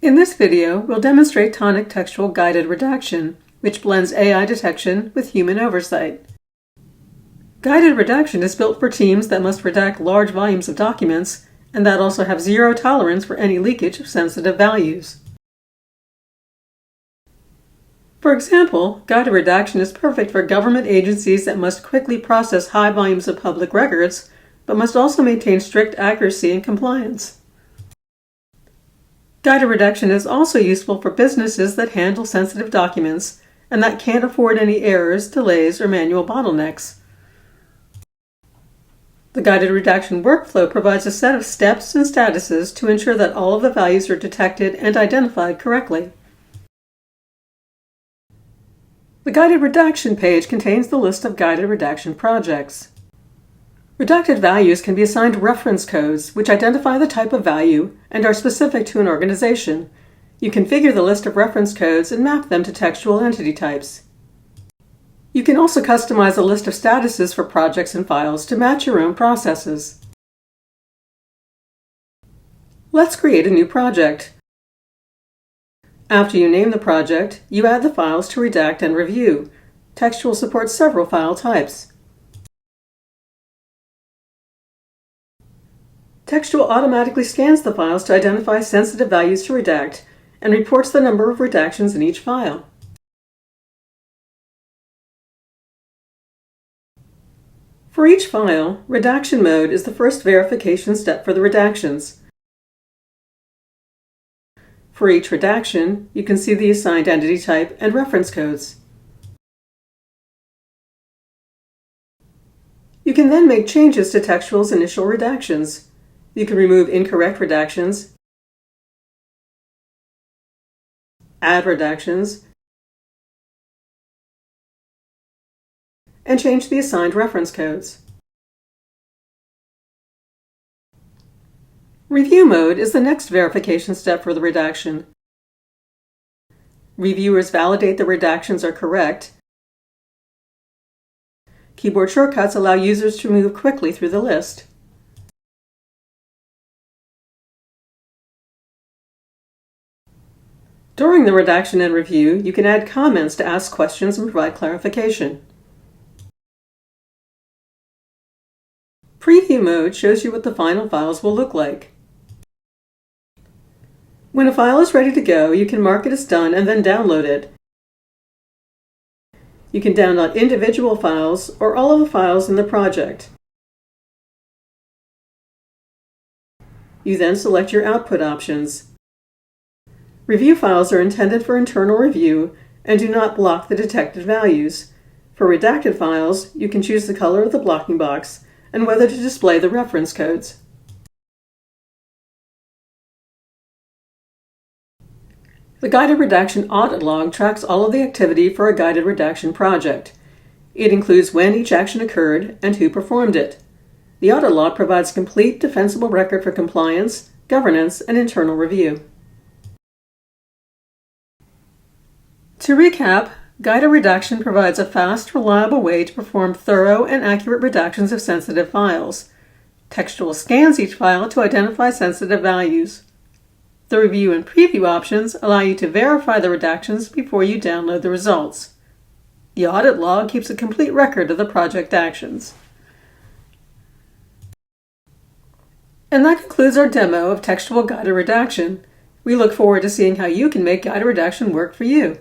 In this video, we'll demonstrate Tonic Textual Guided Redaction, which blends AI detection with human oversight. Guided Redaction is built for teams that must redact large volumes of documents and that also have zero tolerance for any leakage of sensitive values. For example, guided redaction is perfect for government agencies that must quickly process high volumes of public records, but must also maintain strict accuracy and compliance. Guided redaction is also useful for businesses that handle sensitive documents and that can't afford any errors, delays, or manual bottlenecks. The guided redaction workflow provides a set of steps and statuses to ensure that all of the values are detected and identified correctly. The guided redaction page contains the list of guided redaction projects. Redacted values can be assigned reference codes, which identify the type of value and are specific to an organization. You configure the list of reference codes and map them to textual entity types. You can also customize a list of statuses for projects and files to match your own processes. Let's create a new project. After you name the project, you add the files to redact and review. Textual supports several file types. Textual automatically scans the files to identify sensitive values to redact and reports the number of redactions in each file. For each file, redaction mode is the first verification step for the redactions. For each redaction, you can see the assigned entity type and reference codes. You can then make changes to Textual's initial redactions. You can remove incorrect redactions, add redactions, and change the assigned reference codes. Review mode is the next verification step for the redaction. Reviewers validate the redactions are correct. Keyboard shortcuts allow users to move quickly through the list. During the redaction and review, you can add comments to ask questions and provide clarification. Preview mode shows you what the final files will look like. When a file is ready to go, you can mark it as done and then download it. You can download individual files or all of the files in the project. You then select your output options. Review files are intended for internal review and do not block the detected values. For redacted files, you can choose the color of the blocking box and whether to display the reference codes. The Guided Redaction audit log tracks all of the activity for a guided redaction project. It includes when each action occurred and who performed it. The audit log provides a complete defensible record for compliance, governance, and internal review. To recap, guided redaction provides a fast, reliable way to perform thorough and accurate redactions of sensitive files. Textual scans each file to identify sensitive values. The review and preview options allow you to verify the redactions before you download the results. The audit log keeps a complete record of the project actions. And that concludes our demo of textual guided redaction. We look forward to seeing how you can make guided redaction work for you.